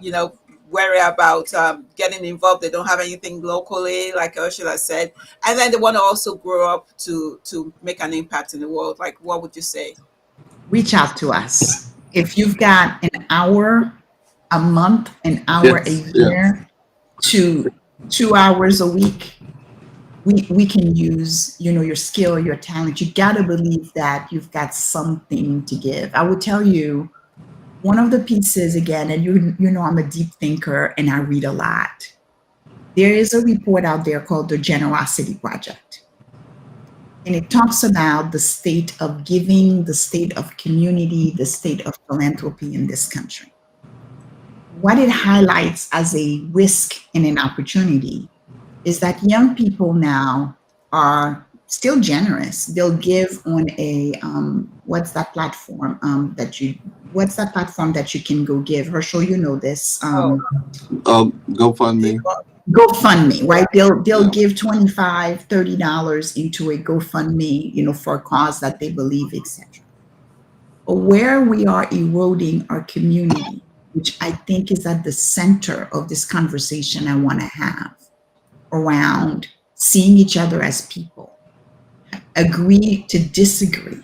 worry about getting involved, they don't have anything locally, like Ursula said, and then they want to also grow up to make an impact in the world. Like, what would you say? Reach out to us. If you've got an hour a month, an hour a Yes, yes. year, to 2 hours a week, we can use, your skill, your talent. You got to believe that you've got something to give. I would tell you one of the pieces again, and I'm a deep thinker and I read a lot. There is a report out there called the Generosity Project. And it talks about the state of giving, the state of community, the state of philanthropy in this country. What it highlights as a risk and an opportunity is that young people now are still generous. They'll give on a what's that platform that you can go give? Herschel, you know this. GoFundMe. GoFundMe, right? They'll Yeah. give $25, $30 into a GoFundMe, for a cause that they believe, etc. But where we are eroding our community, which I think is at the center of this conversation I want to have around seeing each other as people, agree to disagree,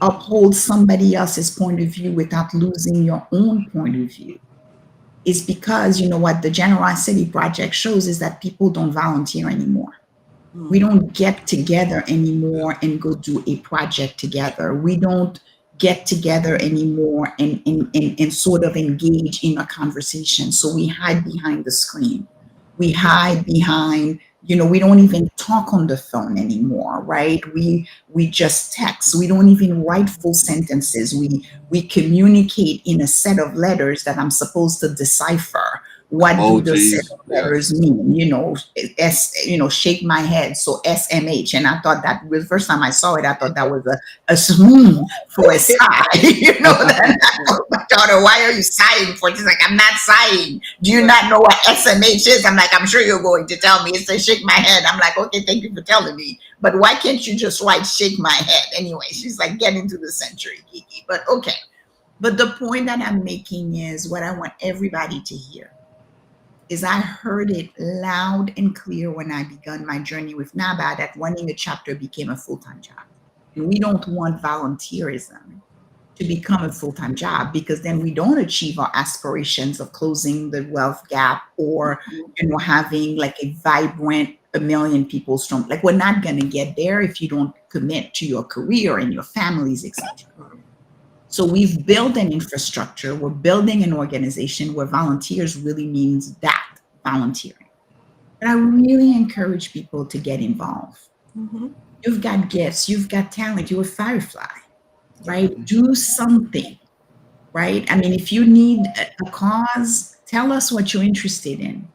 uphold somebody else's point of view without losing your own point of view, is because, what the Generosity Project shows is that people don't volunteer anymore. We don't get together anymore and go do a project together. We don't get together anymore and sort of engage in a conversation. So we hide behind the screen. We hide behind, we don't even talk on the phone anymore, right? We just text. We don't even write full sentences. We communicate in a set of letters that I'm supposed to decipher. What do the set Emojis. of letters mean? Shake my head. So SMH. And I thought that the first time I saw it, I thought that was a swoon for a sigh. That my daughter, why are you sighing for? She's like, I'm not sighing. Do you not know what SMH is? I'm like, I'm sure you're going to tell me. It says shake my head. I'm like, okay, thank you for telling me. But why can't you just write shake my head? Anyway, she's like, get into the century, Kiki. But okay. But the point that I'm making is what I want everybody to hear is I heard it loud and clear when I began my journey with NABA that running a chapter became a full-time job. And we don't want volunteerism to become a full-time job, because then we don't achieve our aspirations of closing the wealth gap or having like a vibrant 1 million people strong. Like, we're not going to get there if you don't commit to your career and your families, etc. So we've built an infrastructure. We're building an organization where volunteers really means that volunteering. But I really encourage people to get involved. You've got gifts, you've got talent, you're a firefly, right? Do something, right? I mean, if you need a cause, tell us what you're interested in.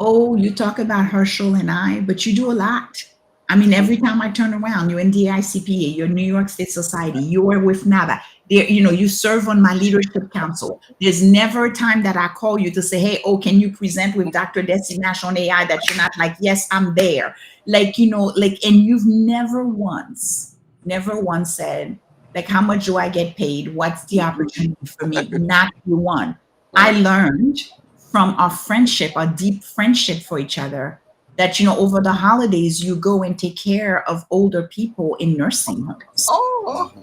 Oh, you talk about Herschel and I, but you do a lot. I mean, every time I turn around, you're in the ICPA, you're New York State Society, you're with NABA. There, you serve on my leadership council. There's never a time that I call you to say, hey, can you present with Dr. Desi Nash on AI, that you're not like, yes, I'm there. And you've never once said, like, how much do I get paid? What's the opportunity for me? Not the one. I learned from our friendship, our deep friendship for each other, that, over the holidays, you go and take care of older people in nursing homes. Oh,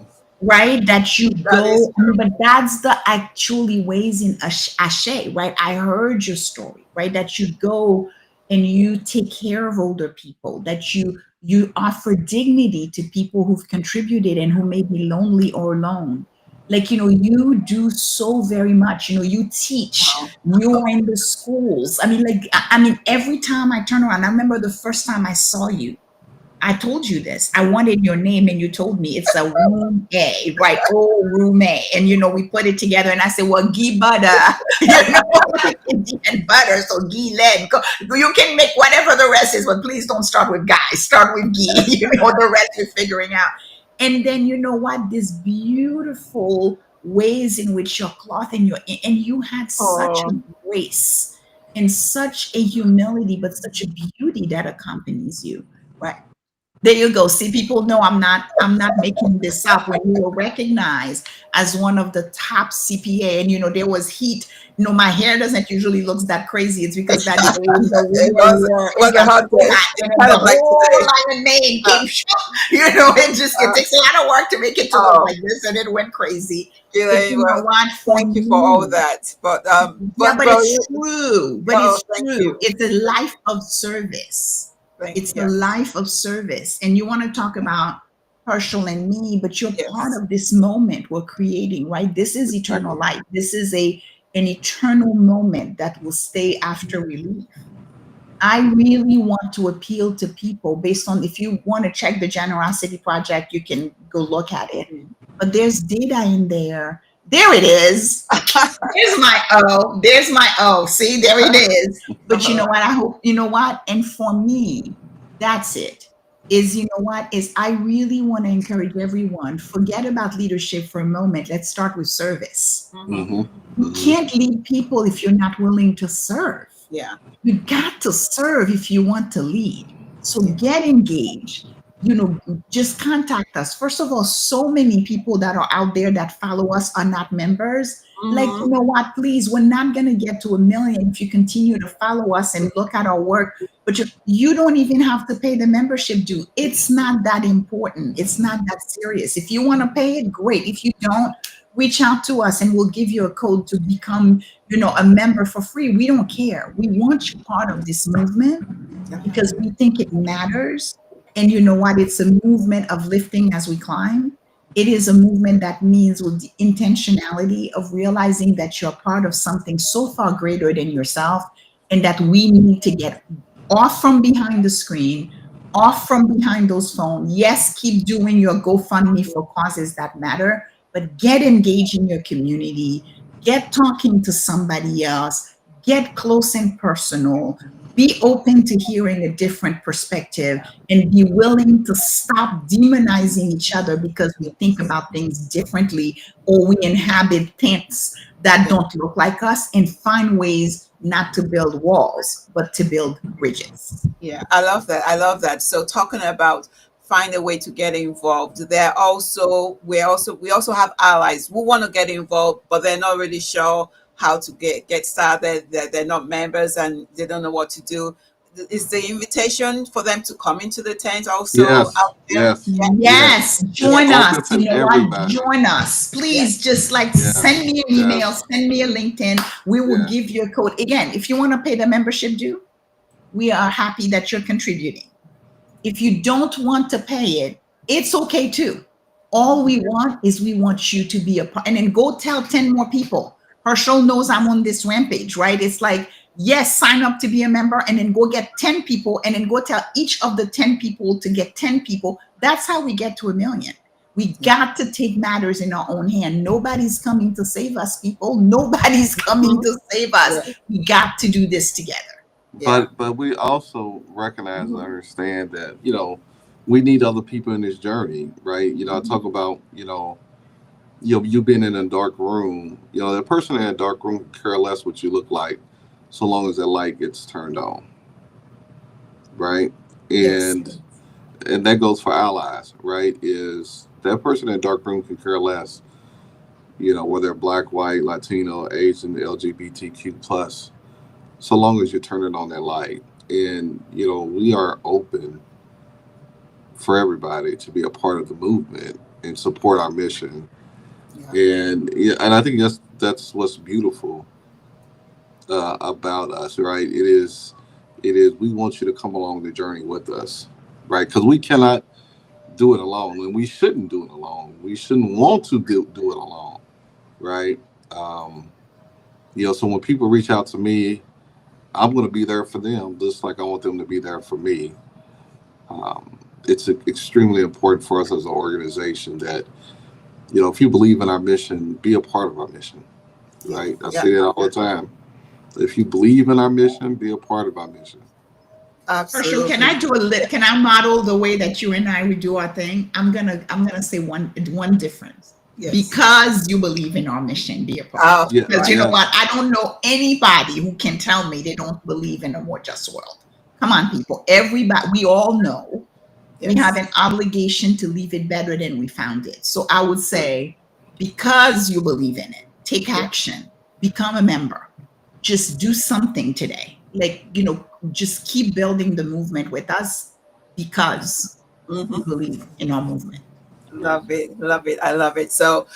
right? That you go, but that's the actually ways in Ashe, right? I heard your story, right? That you go and you take care of older people, that you offer dignity to people who've contributed and who may be lonely or alone. Like, you do so very much, you teach, you're in the schools. I mean, every time I turn around, I remember the first time I saw you, I told you this. I wanted your name and you told me it's a room A, right? Oh, room A. And, we put it together and I said, well, Guy Butter, Indian butter. So Guylaine, you can make whatever the rest is, but please don't start with Guy. Start with Guy, the rest you're figuring out. And then, this beautiful ways in which your cloth and you had such a grace and such a humility, but such a beauty that accompanies you, right? There you go. See, people know I'm not making this up. When you were recognized as one of the top CPA, and there was heat. My hair doesn't usually look that crazy. It's because that day in the It winter was where it it was a got hot so day. hot, It's and then kind the of like whole today. Lion Mane Uh, came. It uh, takes a lot of work to make it to look oh, like this, and it went crazy. But Guylaine, you know well, what? For thank you for all me, that. yeah, but But it's true. But oh, it's thank true. you, It's a life of service. It's a yes, life of service. And you want to talk about Herschel and me, but you're part yes, of this moment we're creating, right? This is eternal Exactly. life. This is an eternal moment that will stay after we leave. I really want to appeal to people based on, if you want to check the Generosity Project, you can go look at it. mhm. But there's data in there. There it is. There's my O. There's my O. See, there it is. But you know what? I hope, you know what? And for me, that's it. Is, you know what? Is I really want to encourage everyone, forget about leadership for a moment. Let's start with service. Mhm. Mm-hmm. You Mm-hmm. can't lead people if you're not willing to serve. Yeah, You got to serve if you want to lead. So yeah, get engaged. Just contact us. First of all, so many people that are out there that follow us are not members. Like, hmm, you know what, please, we're not going to get to 1 million if you continue to follow us and look at our work, but you don't even have to pay the membership due. It's not that important. It's not that serious. If you want to pay it, great. If you don't, reach out to us and we'll give you a code to become a member for free. We don't care. We want you part of this movement yeah, because we think it matters. And you know what? It's a movement of lifting as we climb. It is a movement that means with the intentionality of realizing that you're part of something so far greater than yourself, and that we need to get off from behind the screen, off from behind those phones. Yes, keep doing your GoFundMe for causes that matter, but get engaged in your community, get talking to somebody else, get close and personal, be open to hearing a different perspective, and be willing to stop demonizing each other because we think about things differently or we inhabit tents that yeah. don't look like us, and find ways not to build walls, but to build bridges. Yeah, I love that. I love that. So talking about find a way to get involved. There also we also have allies who want to get involved, but they're not really sure how to get started. They're not members and they don't know what to do. Is the invitation for them to come into the tent also Yes. out there? Yes. Yeah, Yes. Yes, It's join yes, us. open to You know what? everybody. Join us. yes, Please just like Yes. send me an email, Yes. send me a LinkedIn. We will Yes. give you a code. Again, if you want to pay the membership due, we are happy that you're contributing. If you don't want to pay it, it's okay too. All we want is we want you to be a part, and then go tell 10 more people. Herschel knows I'm on this rampage, right? It's like, yes, sign up to be a member and then go get 10 people and then go tell each of the 10 people to get 10 people. That's how we get to 1 million. We yeah, got to take matters in our own hand. Nobody's coming to save us, people. Nobody's coming mhm, to save us. yeah, We got to do this together. yeah, But we also recognize and Mhm. understand that we need other people in this journey, right? I Mhm. talk about you've been in a dark room. The person in a dark room can care less what you look like, so long as that light gets turned on, right? yes, And that goes for allies, right? Is that person in a dark room can care less, whether they're black, white, Latino, Asian, LGBTQ plus, so long as you're turning on that light. And we are open for everybody to be a part of the movement and support our mission. yeah, And yeah, and I think that's what's beautiful about us, right? It is we want you to come along the journey with us, right? Because we cannot do it alone, and we shouldn't do it alone. We shouldn't want to do it alone, right? Um, so when people reach out to me, I'm going to be there for them, just like I want them to be there for me. It's extremely important for us as an organization that if you believe in our mission, be a part of our mission, yeah, right? I yeah, say that all the time. If you believe in our mission, be a part of our mission. Herschel, can absolutely. I do a lit? Can I model the way that you and I would do our thing? I'm gonna say one difference. Yes. Because you believe in our mission, dear Paul. Oh, Yeah, Because you right. know yeah, what? I don't know anybody who can tell me they don't believe in a more just world. Come on, people. Everybody, we all know we have Yes. an obligation to leave it better than we found it. So I would say, because you believe in it, take Yeah. action, become a member, just do something today. Like, just keep building the movement with us because we Hmm. believe in our movement. Love it. Love it. I love it. So,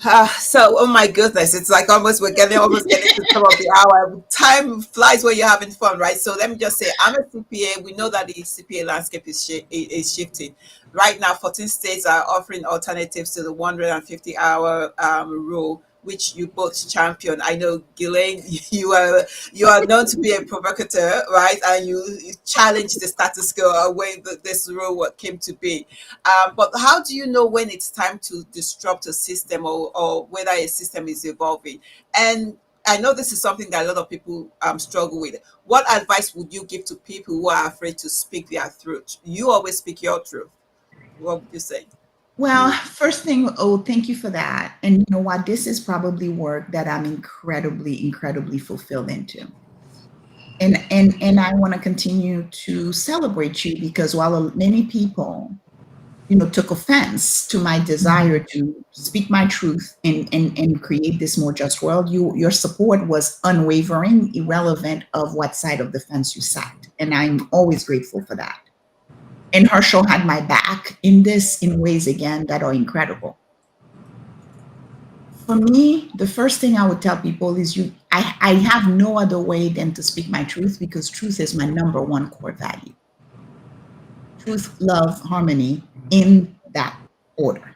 oh my goodness, it's like almost getting to some of the hour. Time flies when you're having fun, right? So let me just say, I'm a CPA. We know that the CPA landscape is shifting. Right now, 14 states are offering alternatives to the 150-hour rule, which you both champion. I know, Guylaine, you are known to be a provocateur, right? And you challenge the status quo when this rule came to be. But how do you know when it's time to disrupt a system, or whether a system is evolving? And I know this is something that a lot of people struggle with. What advice would you give to people who are afraid to speak their truth? You always speak your truth. What would you say? Well, yeah. first thing, thank you for that. And you know what? This is probably work that I'm incredibly, incredibly fulfilled into. And I want to continue to celebrate you because while many people, took offense to my desire to speak my truth and create this more just world, your support was unwavering, irrelevant of what side of the fence you sat. And I'm always grateful for that. And Herschel had my back in this in ways again that are incredible. For me, the first thing I would tell people is I have no other way than to speak my truth because truth is my number one core value. Truth, love, harmony in that order.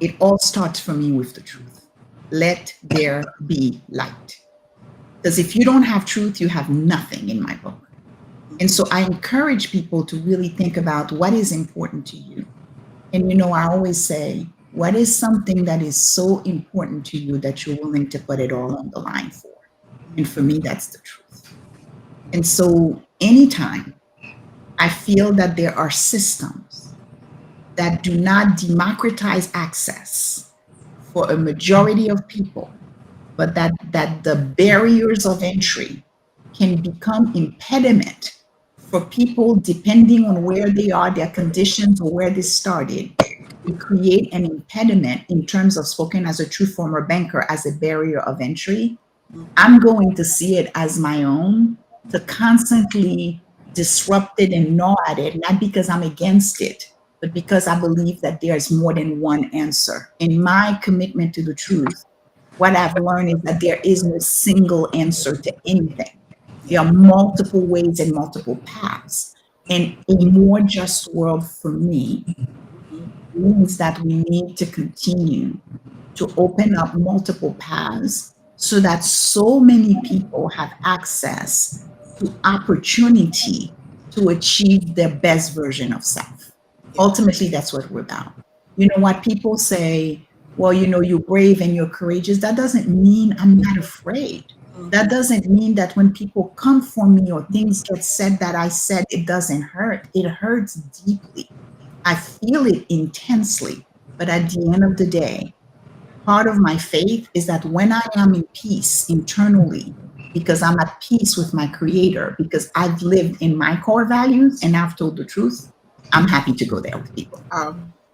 It all starts for me with the truth. Let there be light. Because if you don't have truth, you have nothing in my book. And so I encourage people to really think about what is important to you. And I always say, what is something that is so important to you that you're willing to put it all on the line for? And for me, that's the truth. And so anytime I feel that there are systems that do not democratize access for a majority of people, but that the barriers of entry can become impediment for people depending on where they are, their conditions, or where they started, to create an impediment in terms of spoken as a true former banker as a barrier of entry. I'm going to see it as my own to constantly disrupt it and gnaw at it, not because I'm against it, but because I believe that there's more than one answer. In my commitment to the truth, what I've learned is that there is no single answer to anything. There Yeah. are multiple ways and multiple paths. And a more just world for me Mhm. means that we need to continue to open up multiple paths so that so many people have access to opportunity to achieve their best version of self. Yeah. Ultimately, that's what we're about. You know what people say, well, you're brave and you're courageous. That doesn't mean I'm not afraid. That Mhm. doesn't mean that when people come for me or things get said that I said, it doesn't hurt. It hurts deeply. I feel it intensely. But at the end of the day, part of my faith is that when I am in peace internally, because I'm at peace with my creator, because I've lived in my core values and I've told the truth, I'm happy to go there with people.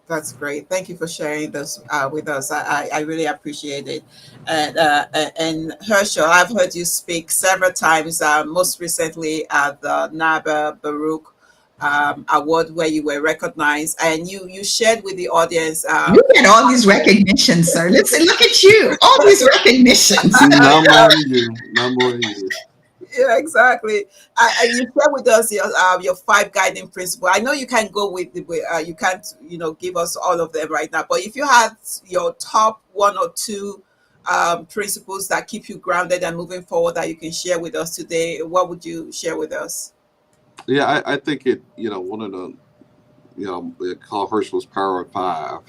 That's great. Thank you for sharing this with us. I really appreciate it. And Herschel, I've heard you speak several times, most recently at the NABA Baruch Award, where you were recognized, and you shared with the audience. You get all these recognitions, sir. Listen, look at you, all these recognitions. Number on you, number on you. Yeah, exactly. And you share with us your five guiding principles. I know you can't go you can't give us all of them right now. But if you had your top one or two principles that keep you grounded and moving forward that you can share with us today, what would you share with us? Yeah, I think one of the, they call Herschel's Power of Five.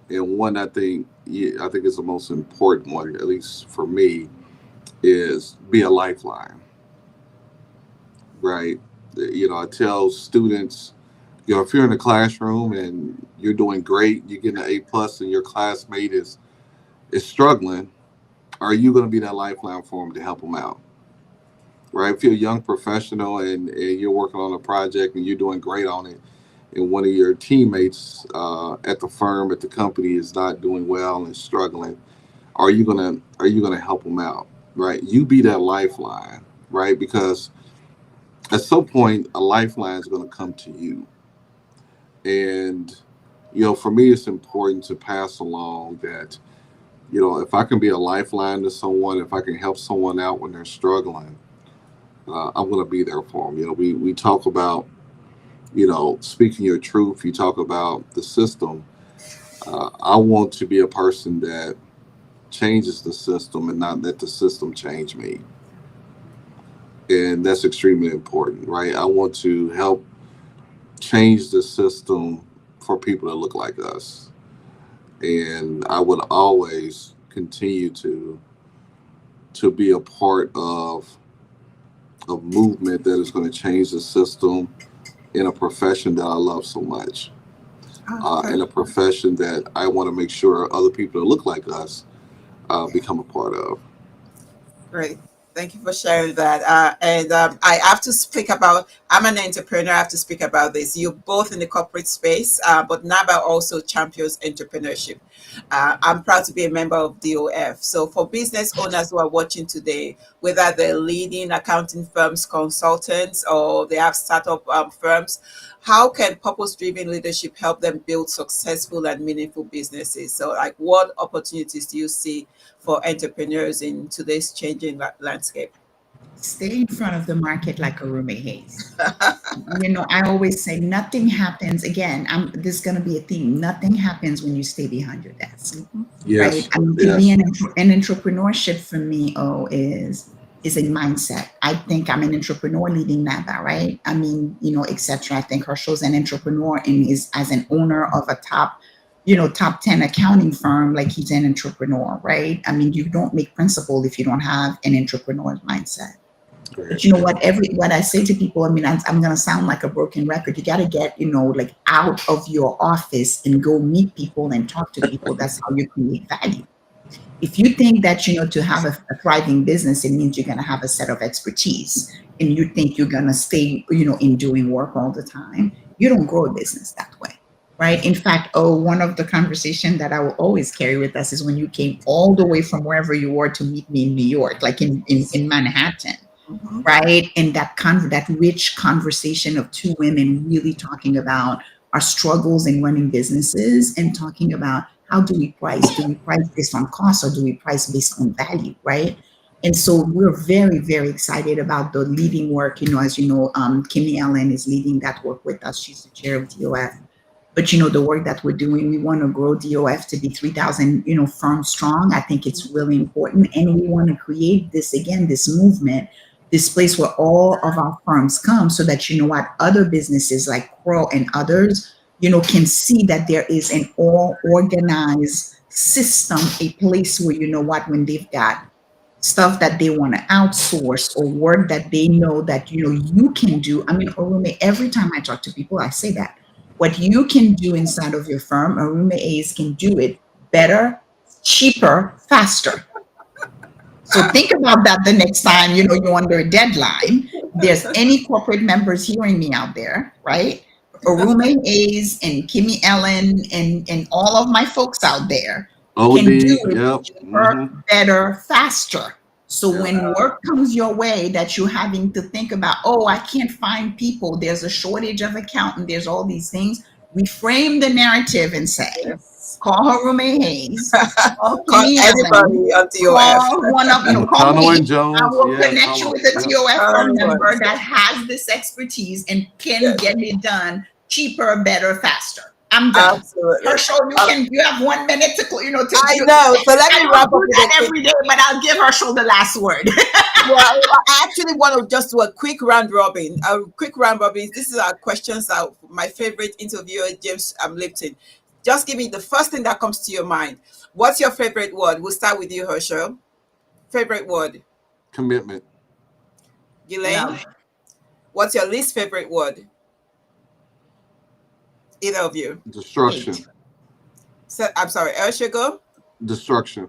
And one I think is the most important one, at least for me, is be a lifeline, right? I tell students, if you're in the classroom and you're doing great, you're getting an A+, and your classmate is struggling, are you going to be that lifeline for them to help them out? Right? If you're a young professional and you're working on a project and you're doing great on it, and one of your teammates at the firm, at the company, is not doing well and struggling, are you gonna help them out? Right? You be that lifeline, right? Because at some point, a lifeline is going to come to you, and for me, it's important to pass along that if I can be a lifeline to someone, if I can help someone out when they're struggling, I'm going to be there for them. We talk about speaking your truth. You talk about the system. I want to be a person that changes the system and not let the system change me. And that's extremely important, right? I want to help change the system for people that look like us. And I would always continue to be a part of a movement that is going to change the system in a profession that I love so much. In a profession that I want to make sure other people that look like us become a part of. Great. Thank you for sharing that. And I have to speak about, I'm an entrepreneur. I have to speak about this. You're both in the corporate space, but NABA also champions entrepreneurship. I'm proud to be a member of DOF. So for business owners who are watching today, whether they're leading accounting firms, consultants, or they have startup firms, how can purpose-driven leadership help them build successful and meaningful businesses? So like what opportunities do you see for entrepreneurs in today's changing landscape? Stay in front of the market like a roommate Hayes. I always say nothing happens. Again, this is going to be a theme. Nothing happens when you stay behind your desk, right? Yes. I mean, to be an entrepreneurship for me, is a mindset. I think I'm an entrepreneur leading NABA, right? I mean, etc. I think Herschel's an entrepreneur and is as an owner of a top 10 accounting firm, like he's an entrepreneur, right? I mean, you don't make principle if you don't have an entrepreneur's mindset. But you know what I say to people, I mean, I'm going to sound like a broken record. You got to get, like out of your office and go meet people and talk to people. That's how you create value. If you think that, to have a thriving business, it means you're going to have a set of expertise and you think you're going to stay, in doing work all the time, you don't grow a business that way. Right. In fact, one of the conversation that I will always carry with us is when you came all the way from wherever you were to meet me in New York, like in Manhattan. Mm-hmm. Right. And that rich conversation of two women really talking about our struggles in running businesses and talking about how do we price? Do we price based on cost or do we price based on value? Right. And so we're very, very excited about the leading work. As Kimmy Allen is leading that work with us. She's the chair of DOF. But the work that we're doing, we want to grow DOF to be 3,000 firms strong. I think it's really important, and we want to create this movement, this place where all of our firms come, so that other businesses like Crowe and others can see that there is an all organized system, a place where when they've got stuff that they want to outsource or work that they know that you can do. I mean, Orume, every time I talk to people, I say that what you can do inside of your firm, Orume A's can do it better, cheaper, faster. So think about that the next time you're under a deadline. There's any corporate members hearing me out there, right? Orume A's and Kimmy Ellen and all of my folks out there can do it cheaper, better, faster. So when work comes your way that you're having to think about, I can't find people, there's a shortage of accountants, there's all these things, reframe the narrative and say, call Harume Hayes, call anybody on TOF. Call one of call me. Jones. I will connect you with a TOF firm member that has this expertise and can get it done cheaper, better, faster. I'm done. Absolutely. Herschel, you have 1 minute to I know. So let me wrap up with that every day, but I'll give Herschel the last word. Well, I actually want to just do a quick round robin. This is our questions. My favorite interviewer, James Lipton. Just give me the first thing that comes to your mind. What's your favorite word? We'll start with you, Herschel. Favorite word? Commitment. Guylaine? What's your least favorite word? Either of you. Destruction. 8. So, I'm sorry, Herschel, go. Destruction.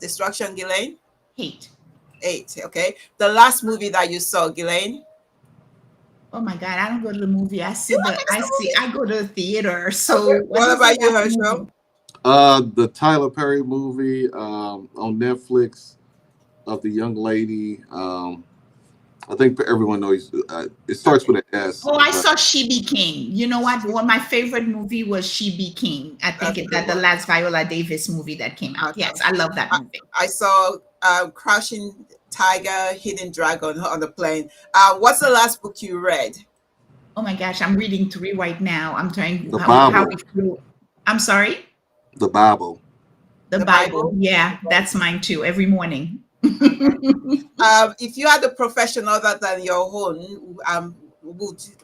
Destruction, Guylaine. Hate. 8. Okay. The last movie that you saw, Guylaine. Oh my God, I don't go to the movie. You don't miss the I go to the theater. movie? So Okay. what What is the about you, last Herschel? movie? The Tyler Perry movie on Netflix of the young lady. I think everyone knows it starts with an S. Oh, I But saw She Be King. You know what? One my favorite movie was She Be King. I think That's a good that the one. last Viola Davis movie that came out. Yes, Okay. I love that I, movie. I saw Crouching Tiger, Hidden Dragon on the plane. What's the last book you read? Oh my gosh, I'm reading 3 right now. I'm trying the how Bible, we feel. I'm sorry? the Bible. The The Bible. Bible? Yeah, that's mine too, every morning. Okay. If you had a profession other than your own,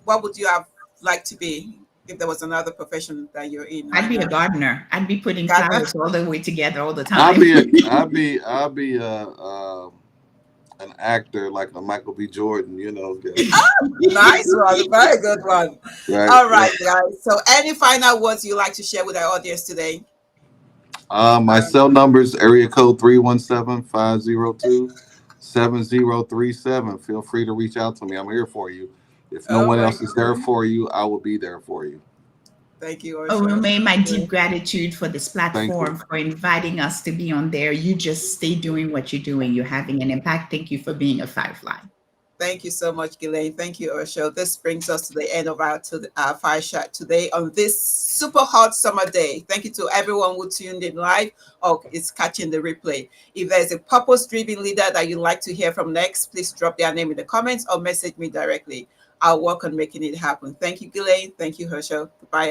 what would you have liked to be if there was another profession that you're in I'd right be a now? gardener. I'd be putting Gather? flowers all the way together all the I'll time. be a, I'll be an actor like a Michael B. Jordan. Nice one. Very good one. Right, All right, right. guys. So, any final words you like to share with our audience today? My cell numbers area code 317-502-7037. Feel free to reach out to me. I'm here for you. If no Oh one my else is there goodness. for you, I will be there for you. Thank you, Oh, Osho. Remain my deep gratitude for this Thank you. platform, for inviting us to be on there. You just stay doing what you're doing. You're having an impact. Thank you for being a firefly. Thank you so much, Guylaine. Thank you, Osho. This brings us to the end of our Fireside today on this super hot summer day. Thank you to everyone who tuned in live or is catching the replay. If there's a purpose-driven leader that you'd like to hear from next, please drop their name in the comments or message me directly. I'll work on making it happen. Thank you, Guylaine. Thank you, Herschel. Goodbye, everyone.